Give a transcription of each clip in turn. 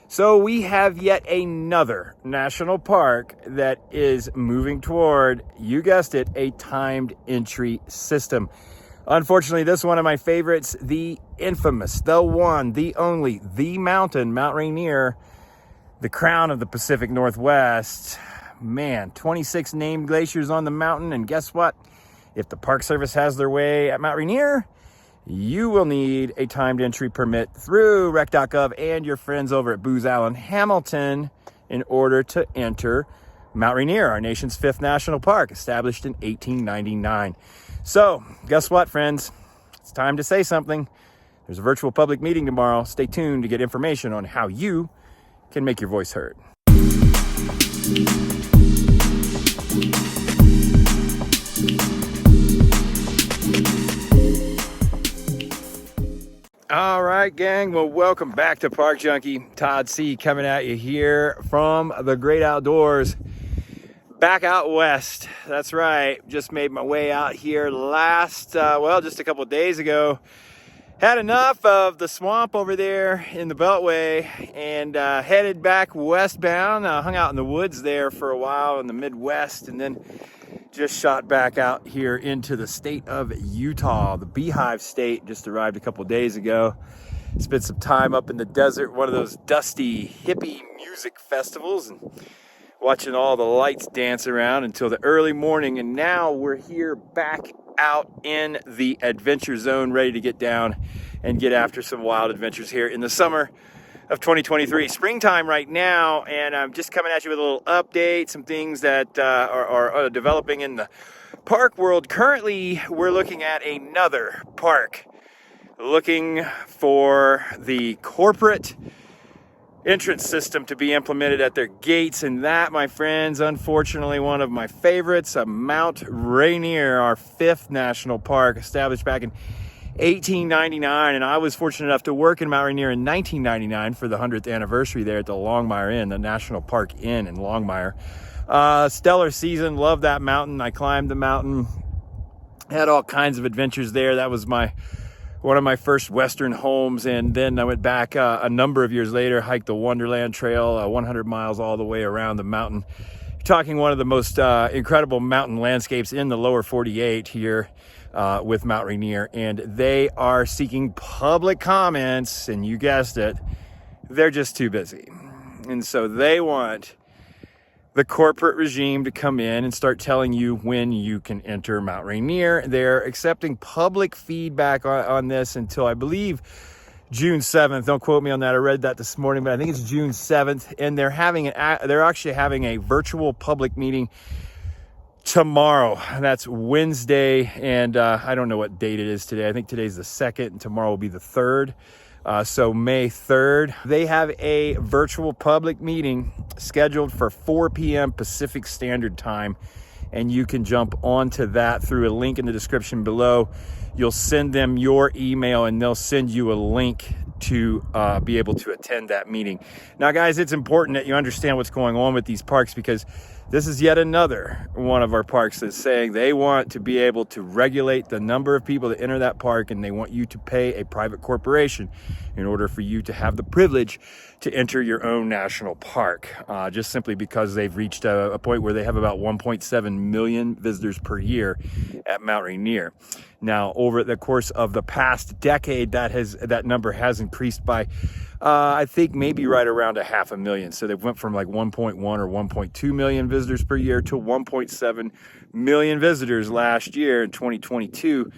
So we have yet another national park that is moving toward, you guessed it, a timed entry system. Unfortunately, this is one of my favorites, the infamous, the one, the only, the mountain, Mount Rainier, the crown of the Pacific Northwest. Man, 26 named glaciers on the mountain, and guess what? If the Park Service has their way at Mount Rainier, you will need a timed entry permit through rec.gov and your friends over at Booz Allen Hamilton in order to enter Mount Rainier, our nation's 5th national park, established in 1899. So, guess what, friends? It's time to say something. There's a virtual public meeting tomorrow. Stay tuned to get information on how you can make your voice heard. All right, gang. Well, welcome back to Park Junkie. Todd C. coming at you here from the great outdoors. Back out west. That's right. Just made my way out here just a couple of days ago. Had enough of the swamp over there in the Beltway and headed back westbound. Hung out in the woods there for a while in the Midwest, and then just shot back out here into the state of Utah, the Beehive State. Just arrived a couple of days ago. Spent some time up in the desert, one of those dusty hippie music festivals, and watching all the lights dance around until the early morning. And now we're here back out in the adventure zone, ready to get down and get after some wild adventures here in the summer of 2023. Springtime right now, and I'm just coming at you with a little update, some things that are developing in the park world. Currently, we're looking at another park, looking for the corporate entrance system to be implemented at their gates, and that, my friends, unfortunately, one of my favorites, Mount Rainier, our 5th national park, established back in 1899, and I was fortunate enough to work in Mount Rainier in 1999 for the 100th anniversary there at the Longmire Inn, the National Park Inn in Longmire. Stellar season, loved that mountain. I climbed the mountain, had all kinds of adventures there. That was one of my first Western homes, and then I went back a number of years later, hiked the Wonderland Trail, 100 miles all the way around the mountain. You're talking one of the most incredible mountain landscapes in the lower 48 here with Mount Rainier, and they are seeking public comments, and you guessed it, they're just too busy. And so they want the corporate regime to come in and start telling you when you can enter Mount Rainier. They're accepting public feedback on this until, I believe, June 7th. Don't quote me on that. I read that this morning, but I think it's June 7th. And they're actually having a virtual public meeting tomorrow. That's Wednesday, and I don't know what date it is today. I think today's the 2nd, and tomorrow will be the 3rd. So May 3rd, they have a virtual public meeting scheduled for 4 p.m. Pacific Standard Time, and you can jump onto that through a link in the description below. You'll send them your email, and they'll send you a link to be able to attend that meeting. Now, guys, it's important that you understand what's going on with these parks, because this is yet another one of our parks that's saying they want to be able to regulate the number of people that enter that park, and they want you to pay a private corporation in order for you to have the privilege to enter your own national park, just simply because they've reached a point where they have about 1.7 million visitors per year at Mount Rainier. Now, over the course of the past decade, that number has increased by I think maybe right around 500,000. So they went from like 1.1 or 1.2 million visitors per year to 1.7 million visitors last year in 2022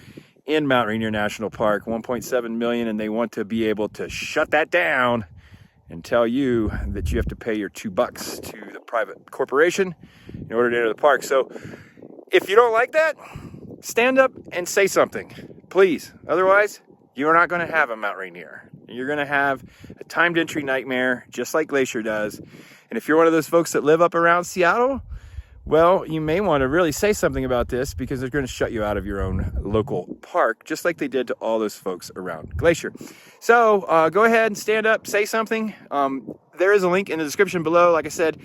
in Mount Rainier National Park, 1.7 million, and they want to be able to shut that down and tell you that you have to pay your $2 to the private corporation in order to enter the park. So if you don't like that, stand up and say something, please. Otherwise, you're not going to have a Mount Rainier. You're going to have a timed entry nightmare, just like Glacier does. And if you're one of those folks that live up around Seattle, well, you may want to really say something about this, because they're going to shut you out of your own local park, just like they did to all those folks around Glacier. So go ahead and stand up, say something. There is a link in the description below, like I said,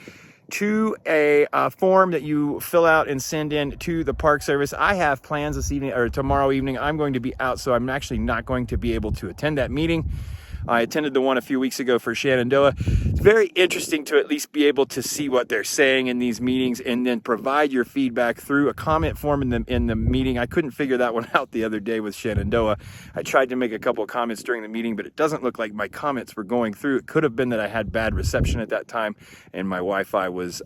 to a form that you fill out and send in to the Park Service. I have plans this evening or tomorrow evening. I'm going to be out, so I'm actually not going to be able to attend that meeting. I attended the one a few weeks ago for Shenandoah. It's very interesting to at least be able to see what they're saying in these meetings and then provide your feedback through a comment form in the meeting. I couldn't figure that one out the other day with Shenandoah. I tried to make a couple of comments during the meeting, but it doesn't look like my comments were going through. It could have been that I had bad reception at that time and my Wi-Fi was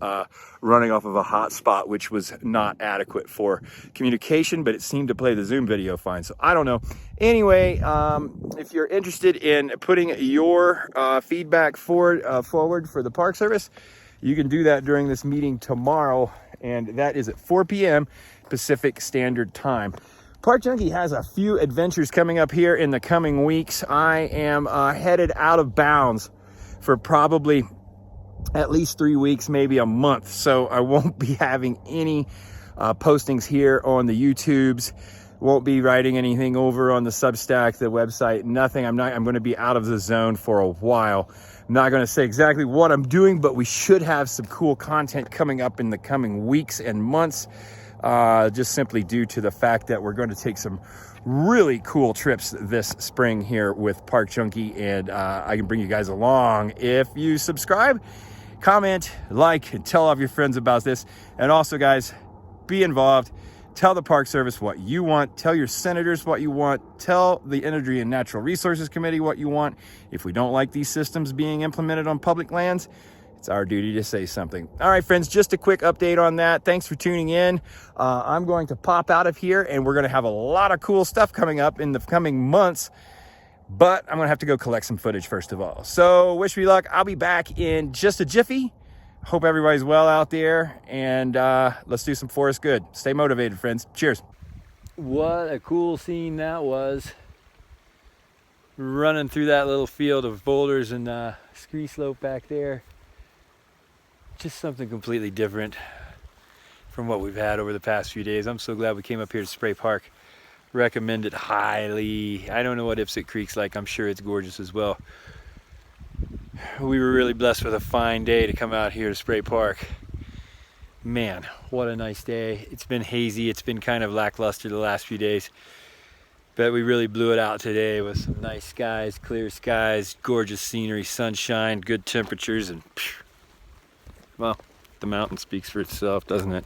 running off of a hotspot, which was not adequate for communication, but it seemed to play the Zoom video fine. So I don't know. Anyway, if you're interested in putting your feedback forward for the Park Service, you can do that during this meeting tomorrow, and that is at 4 p.m. Pacific Standard Time. Park Junkie has a few adventures coming up here in the coming weeks. I am headed out of bounds for probably at least 3 weeks, maybe a month. So I won't be having any postings here on the YouTubes. Won't be writing anything over on the Substack, the website, nothing. I'm going to be out of the zone for a while. I'm not going to say exactly what I'm doing, but we should have some cool content coming up in the coming weeks and months, just simply due to the fact that we're going to take some really cool trips this spring here with Park Junkie, and I can bring you guys along if you subscribe, comment, like, and tell all of your friends about this. And also, guys, be involved. Tell the Park Service what you want. Tell your senators what you want. Tell the Energy and Natural Resources Committee what you want. If we don't like these systems being implemented on public lands, it's our duty to say something. All right, friends, just a quick update on that. Thanks for tuning in. I'm going to pop out of here, and we're going to have a lot of cool stuff coming up in the coming months, but I'm going to have to go collect some footage first of all. So wish me luck. I'll be back in just a jiffy. Hope everybody's well out there, and let's do some forest good. Stay motivated, friends. Cheers. What a cool scene that was. Running through that little field of boulders and ski slope back there. Just something completely different from what we've had over the past few days. I'm so glad we came up here to Spray Park. Recommend it highly. I don't know what Ipsit Creek's like. I'm sure it's gorgeous as well. We were really blessed with a fine day to come out here to Spray Park. Man, what a nice day. It's been hazy. It's been kind of lackluster the last few days, but we really blew it out today with some nice skies, clear skies, gorgeous scenery, sunshine, good temperatures, and well, the mountain speaks for itself, doesn't it?